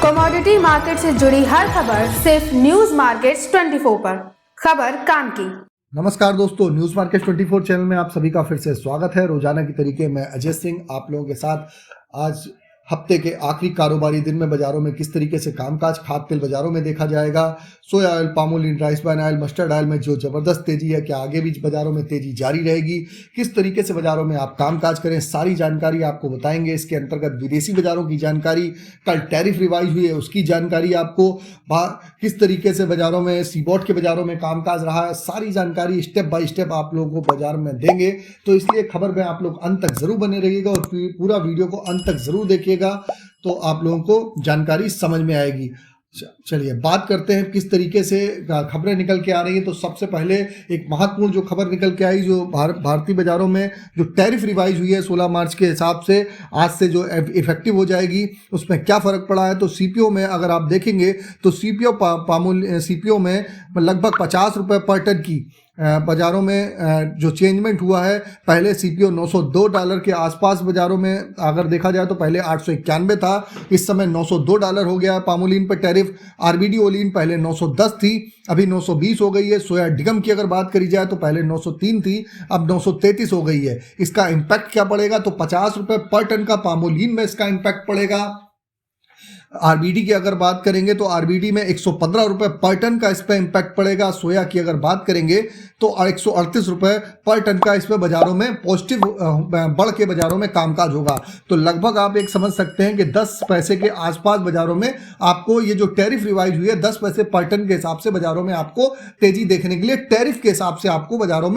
Commodity market से जुड़ी हर खबर सिर्फ न्यूज मार्केट्स 24 पर। खबर काम की। नमस्कार दोस्तों, न्यूज मार्केट 24 चैनल में आप सभी का फिर से स्वागत है। रोजाना की तरीके मैं अजय सिंह आप लोगों के साथ आज हफ्ते के आखिरी कारोबारी दिन में बाजारों में किस तरीके से कामकाज खाद्य तेल बाजारों में देखा जाएगा। सोया oil, palm oil, rice bran oil, mustard oil में जो जबरदस्त तेजी है, क्या आगे भी बाजारों में तेजी जारी रहेगी, किस तरीके से बाजारों में आप कामकाज करें, सारी जानकारी आपको बताएंगे। इसके अंतर्गत विदेशी बाजारों की जानकारी, कल टैरिफ रिवाइज हुई है उसकी जानकारी आपको, किस तरीके से बाजारों में सीबॉट के बाजारों में कामकाज रहा है, सारी जानकारी स्टेप बाय स्टेप आप लोगों को बाजार में देंगे। तो इसलिए खबर में आप लोग अंत तक जरूर बने रहिएगा और पूरा वीडियो को अंत तक जरूर देखिएगा, तो आप लोगों को जानकारी समझ में आएगी। चलिए बात करते हैं किस तरीके से खबरें निकल के आ रही हैं। तो सबसे पहले एक महत्वपूर्ण जो खबर निकल के आई, जो भारतीय बाजारों में जो टैरिफ रिवाइज हुई है 16 मार्च के हिसाब से, आज से जो इफेक्टिव हो जाएगी, उसमें क्या फ़र्क पड़ा है। तो सीपीओ में अगर आप देखेंगे तो सीपीओ में लगभग 50 रुपये पर टन की बाजारों में जो चेंजमेंट हुआ है। पहले सीपीओ $902 के आसपास बाजारों में अगर देखा जाए तो पहले 891 था, इस समय $902 हो गया है पामोलिन पर टैरिफ। आरबीडी ओलिन पहले 910 थी, अभी 920 हो गई है। सोया डिगम की अगर बात करी जाए तो पहले 903 थी, अब 933 हो गई है। इसका इम्पैक्ट क्या पड़ेगा, तो 50 रुपये पर टन का पामोलिन में इसका इम्पैक्ट पड़ेगा। आरबीडी की अगर बात करेंगे तो आरबीडी में 115 रुपये पर टन का इस पर इम्पैक्ट पड़ेगा। सोया की अगर बात करेंगे तो 138 रुपये पर टन का इस पर बाजारों में पॉजिटिव बढ़ के बाजारों में कामकाज होगा। तो लगभग आप एक समझ सकते हैं कि 10 पैसे के आसपास बाजारों में आपको ये जो टैरिफ रिवाइज हुई है 10 पैसे पर टन के हिसाब से बाजारों में आपको तेजी देखने के लिए, टैरिफ के हिसाब से आपको बाजारों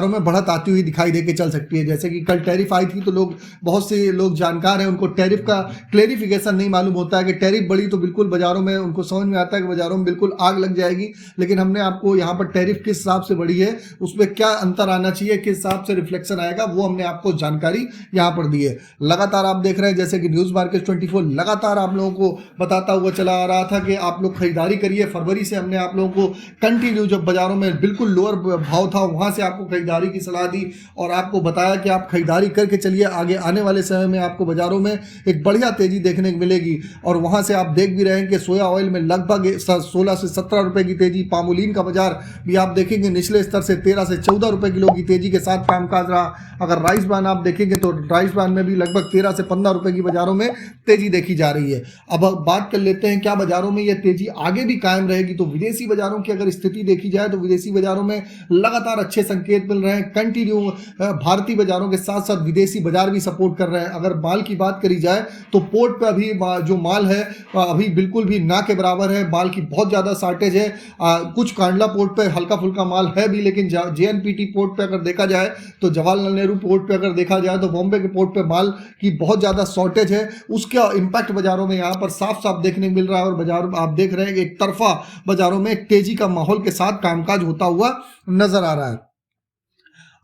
में बढ़त आती हुई दिखाई दे के चल सकती है। जैसे कि कल टैरिफ आई थी तो बहुत से लोग जानकार हैं, उनको टैरिफ का क्लेरिफिकेशन नहीं मालूम होता है कि टैरिफ बढ़ी तो बिल्कुल बाजारों में उनको समझ में आता है कि बाजारों में बिल्कुल आग लग जाएगी। लेकिन हमने आपको यहाँ पर टैरिफ किस हिसाब से बढ़ी है, उसमें क्या अंतर आना चाहिए, किस हिसाब से रिफ्लेक्शन आएगा, वो हमने आपको जानकारी यहाँ पर दी है। लगातार आप देख रहे हैं जैसे कि न्यूज़ मार्केट 24 लगातार आप लोगों को बताता हुआ चला आ रहा था कि आप लोग खरीदारी करिए। फरवरी से हमने आप लोगों को कंटिन्यू जब बाजारों में बिल्कुल भाव था वहां से आपको खरीदारी की सलाह दी और आपको बताया कि आप खरीदारी करके चलिए, आगे आने वाले समय में आपको बाजारों में एक बढ़िया तेजी देखने को मिलेगी। और वहां से आप देख भी रहे हैं कि सोया ऑयल में लगभग 16 से 17 रुपए की तेजी, पामोलिन का बाजार भी आप देखेंगे निचले स्तर से 13 से 14 रुपए किलो की तेजी के साथ कामकाज रहा। अगर राइस ब्रान आप देखेंगे तो राइस ब्रान में भी लगभग 13 से 15 रुपए की बाजारों में तेजी देखी जा रही है। अब बात कर लेते हैं क्या बाजारों में यह तेजी आगे भी कायम रहेगी। तो विदेशी बाजारों की अगर स्थिति देखी जाए तो विदेशी बाजारों में लगातार अच्छे संकेत मिल रहे हैं। कंटिन्यू भारतीय बाजारों के साथ साथ विदेशी बाजार भी सपोर्ट कर रहे हैं। अगर माल की बात करी जाए तो पोर्ट पे अभी जो माल है अभी बिल्कुल भी ना के बराबर है, माल की बहुत ज़्यादा शॉर्टेज है। कुछ कांडला पोर्ट पे हल्का फुल्का माल है भी, लेकिन जेएनपीटी पोर्ट पे अगर देखा जाए तो जवाहरलाल नेहरू पोर्ट पे अगर देखा जाए तो बॉम्बे के पोर्ट पे माल की बहुत ज़्यादा शॉर्टेज है। उसका इम्पैक्ट बाजारों में यहाँ पर साफ साफ देखने को मिल रहा है और बाजार आप देख रहे हैं कि एक तरफा बाजारों में एक तेजी का माहौल के साथ कामकाज होता हुआ नजर आ रहा है।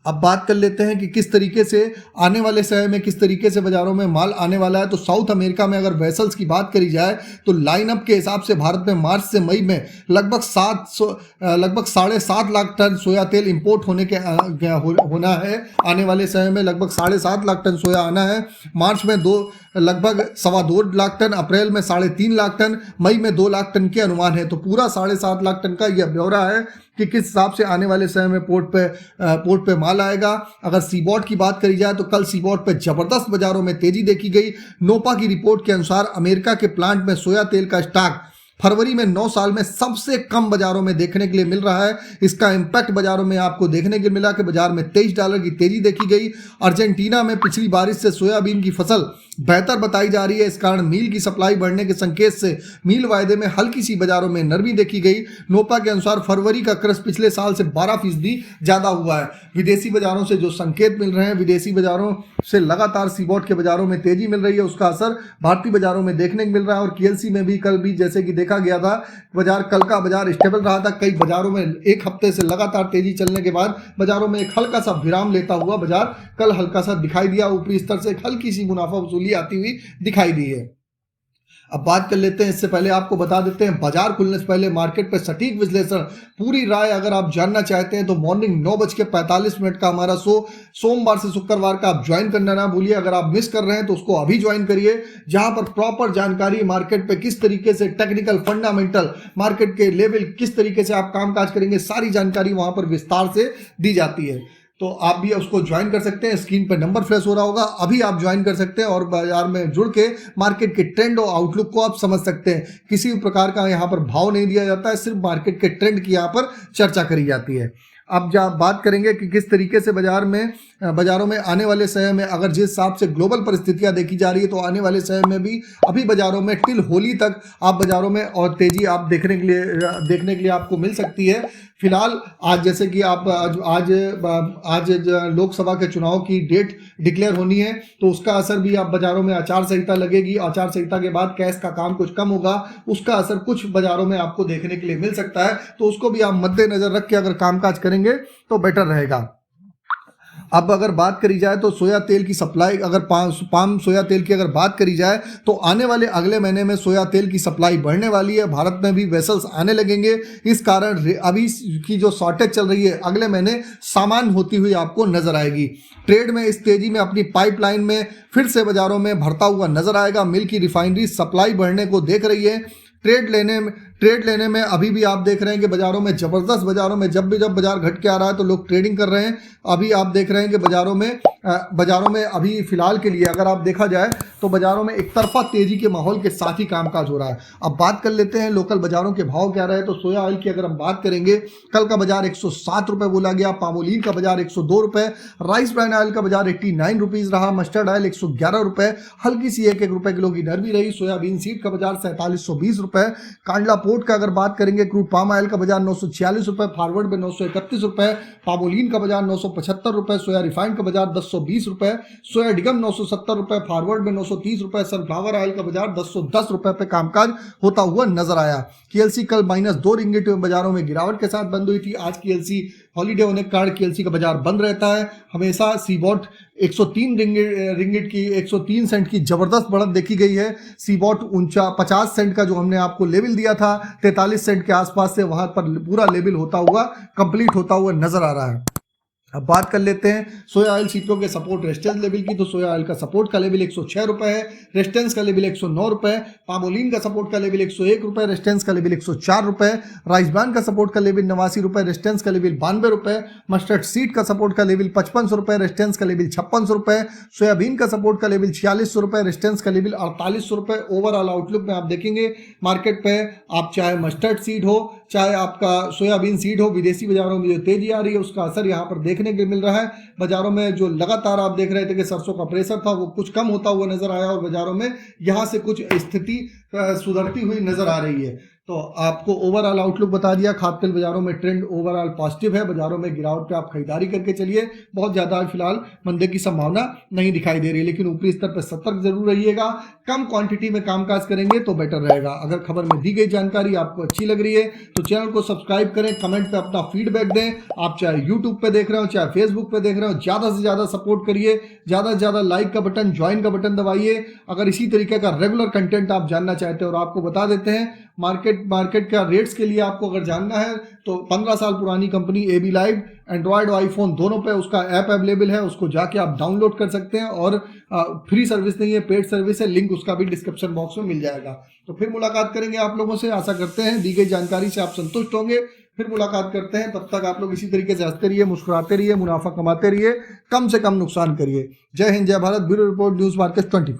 अब बात कर लेते हैं कि किस तरीके से आने वाले समय में किस तरीके से बाजारों में माल आने वाला है। तो साउथ अमेरिका में अगर वेसल्स की बात करी जाए तो लाइनअप के हिसाब से भारत में मार्च से मई में लगभग 7.5 लाख टन सोया तेल इंपोर्ट होना है। आने वाले समय में लगभग 7.5 लाख टन सोया आना है। मार्च में लगभग 2.25 लाख टन, अप्रैल में 3.5 लाख टन, मई में 2 लाख टन के अनुमान है। तो पूरा 7.5 लाख टन का यह ब्यौरा है कि किस हिसाब से आने वाले समय में पोर्ट पे माल आएगा। अगर सीबॉट की बात करी जाए तो कल सीबॉट पे जबरदस्त बाजारों में तेजी देखी गई। नोपा की रिपोर्ट के अनुसार अमेरिका के प्लांट में सोया तेल का स्टॉक फरवरी में 9 साल में सबसे कम बाजारों में देखने के लिए मिल रहा है। इसका इम्पैक्ट बाजारों में आपको देखने के मिला कि बाजार में $23 की तेजी देखी गई। अर्जेंटीना में पिछली बारिश से सोयाबीन की फसल बेहतर बताई जा रही है। इस कारण मील की सप्लाई बढ़ने के संकेत से मील वायदे में हल्की सी बाजारों में नरमी देखी गई। नोपा के अनुसार फरवरी का क्रश पिछले साल से 12% ज्यादा हुआ है। विदेशी बाजारों से जो संकेत मिल रहे हैं, विदेशी बाजारों से लगातार सीबॉट के बाजारों में तेजी मिल रही है, उसका असर भारतीय बाजारों में देखने को मिल रहा है। और केएलसी में भी कल भी जैसे कि देखा गया था, कल का बाजार स्टेबल रहा था। कई बाजारों में एक हफ्ते से लगातार तेजी चलने के बाद बाजारों में एक हल्का सा विराम लेता हुआ बाजार कल हल्का सा दिखाई दिया। ऊपरी स्तर से एक हल्की सी मुनाफा वसूली आती हुई दिखाई दी है। अब बात कर लेते हैं, इससे पहले आपको बता देते हैं बाजार खुलने से पहले मार्केट पे सटीक विश्लेषण, पूरी राय अगर आप जानना चाहते हैं तो मॉर्निंग 9:45 का हमारा शो सोमवार से शुक्रवार का आप ज्वाइन करना ना भूलिए। अगर आप मिस कर रहे हैं तो उसको अभी ज्वाइन करिए, जहां पर प्रॉपर जानकारी मार्केट पे किस तरीके से टेक्निकल फंडामेंटल मार्केट के लेवल किस तरीके से आप कामकाज करेंगे, सारी जानकारी वहां पर विस्तार से दी जाती है। तो आप भी उसको ज्वाइन कर सकते हैं, स्क्रीन पर नंबर फ्लैश हो रहा होगा, अभी आप ज्वाइन कर सकते हैं और बाजार में जुड़ के मार्केट के ट्रेंड और आउटलुक को आप समझ सकते हैं। किसी भी प्रकार का यहाँ पर भाव नहीं दिया जाता है, सिर्फ मार्केट के ट्रेंड की यहाँ पर चर्चा करी जाती है। अब जब बात करेंगे कि किस तरीके से बाजारों में आने वाले समय में अगर जिस हिसाब से ग्लोबल परिस्थितियां देखी जा रही है तो आने वाले समय में भी अभी बाजारों में टिल होली तक आप बाजारों में और तेजी आप देखने के लिए आपको मिल सकती है। फिलहाल आज जैसे कि आप आज लोकसभा के चुनाव की डेट डिक्लेयर होनी है तो उसका असर भी आप बाजारों में, आचार संहिता लगेगी, आचार संहिता के बाद कैश का काम कुछ कम होगा, उसका असर कुछ बाजारों में आपको देखने के लिए मिल सकता है। तो उसको भी आप मद्देनजर रख के अगर कामकाज करेंगे तो बेटर रहेगा। अब अगर बात करी जाए तो सोया तेल की सप्लाई, अगर पाम सोया तेल की अगर बात करी जाए तो आने वाले अगले महीने में सोया तेल की सप्लाई बढ़ने वाली है, भारत में भी वेसल्स आने लगेंगे। इस कारण अभी की जो शॉर्टेज चल रही है अगले महीने सामान्य होती हुई आपको नजर आएगी। ट्रेड में इस तेजी में अपनी पाइपलाइन में फिर से बाजारों में भरता हुआ नजर आएगा। मिल की रिफाइनरी सप्लाई बढ़ने को देख रही है। ट्रेड लेने में अभी भी आप देख रहे हैं कि बाजारों में जबरदस्त, बाजारों में जब बाजार घट के आ रहा है तो लोग ट्रेडिंग कर रहे हैं। अभी आप देख रहे हैं कि बाजारों में अभी फिलहाल के लिए अगर आप देखा जाए तो बाजारों में एक तरफा तेजी के माहौल के साथ ही कामकाज हो रहा है। अब बात कर लेते हैं लोकल बाजारों के भाव क्या रहे। तो सोया ऑयल की अगर हम बात करेंगे, कल का बाजार 107 रुपये बोला गया, पामोलीन का बाजार 102 रुपये, राइस ब्रांड ऑयल का बाजार 89 रुपीज़ रहा, मस्टर्ड ऑयल 111 रुपये, हल्की सी 1 रुपये किलो की नरमी रही। सोयाबीन सीड का बाजार 4720 रुपये, कांडला पोर्ट का अगर बात करेंगे, क्रूड पाम ऑयल का बाजार 946 रुपये, फॉरवर्ड में 931 रुपये, पामोलीन का बाजार 975 रुपये, सोया रिफाइंड का बाजार 1020 रुपये, सोया डिगम 970 रुपये, फॉरवर्ड में 930 रुपये, सनफ्लावर ऑयल का बाजार 1010 रुपये पे कामकाज होता हुआ नजर आया। केएलसी कल -2 रिंगिट बाजारों में गिरावट के साथ बंद हुई थी। आज केएलसी हॉलीडे होने के कारण केएलसी का बाजार बंद रहता है। हमेशा सीबॉट 103 रिंगिट की 103 सेंट की जबरदस्त बढ़त देखी गई है। सीबॉट 50 सेंट का जो हमने आपको लेवल दिया था 43 सेंट के आसपास से वहां पर पूरा लेवल होता हुआ कंप्लीट होता हुआ नजर आ रहा है। अब बात कर लेते हैं सोया ऑयल सीटों के सपोर्ट रेजिस्टेंस लेवल की। तो सोया ऑयल का सपोर्ट का लेवल 106 रुपये है, रेजिस्टेंस का लेवल 109 रुपये, पामोलीन का सपोर्ट का लेवल 101 रुपये, रेजिस्टेंस का लेवल 104 रुपये, राइस ब्रांड का सपोर्ट का लेवल 89 रुपये, रेजिस्टेंस का लेवल 92 रुपये, मस्टर्ड सीड का सपोर्ट का लेवल 55 रुपये, रेजिस्टेंस का लेवल 56 रुपये, सोयाबीन का सपोर्ट का लेवल 46 रुपये, रेजिस्टेंस का लेवल 48 रुपये। ओवरऑल आउटलुक में आप देखेंगे मार्केट पे, आप चाहे मस्टर्ड सीड हो चाहे आपका सोयाबीन सीड हो, विदेशी बाजारों में जो तेजी आ रही है उसका असर यहाँ पर देखने के मिल रहा है। बाजारों में जो लगातार आप देख रहे थे कि सरसों का प्रेशर था वो कुछ कम होता हुआ नजर आया और बाजारों में यहाँ से कुछ स्थिति सुधरती हुई नजर आ रही है। तो आपको ओवरऑल आउटलुक बता दिया। खाद्य तेल बाजारों में ट्रेंड ओवरऑल पॉजिटिव है, बाजारों में गिरावट पे आप खरीदारी करके चलिए। बहुत ज़्यादा फिलहाल मंदे की संभावना नहीं दिखाई दे रही, लेकिन ऊपरी स्तर पर सतर्क जरूर रहिएगा। कम क्वांटिटी में कामकाज करेंगे तो बेटर रहेगा। अगर खबर में दी गई जानकारी आपको अच्छी लग रही है तो चैनल को सब्सक्राइब करें, कमेंट पे अपना फीडबैक दें। आप चाहे यूट्यूब पे देख रहे हो चाहे फेसबुक पे देख रहे हो, ज़्यादा से ज़्यादा सपोर्ट करिए, ज़्यादा से ज़्यादा लाइक का बटन, ज्वाइन का बटन दबाइए। अगर इसी तरीके का रेगुलर कंटेंट आप जानना चाहते हैं और आपको बता देते हैं मार्केट का रेट्स के लिए आपको अगर जानना है तो 15 साल पुरानी कंपनी AB लाइव एंड्रॉयड और आईफोन दोनों पे उसका ऐप अवेलेबल है, उसको जाके आप डाउनलोड कर सकते हैं और फ्री सर्विस नहीं है, पेड सर्विस है, लिंक उसका भी डिस्क्रिप्शन बॉक्स में मिल जाएगा। तो फिर मुलाकात करेंगे आप लोगों से, आशा करते हैं दी गई जानकारी से आप संतुष्ट होंगे। फिर मुलाकात करते हैं, तब तक आप लोग इसी तरीके से हंसते रहिए, मुस्कुराते रहिए, मुनाफा कमाते रहिए, कम से कम नुकसान करिए। जय हिंद, जय Bharat. Bureau report, news market 24।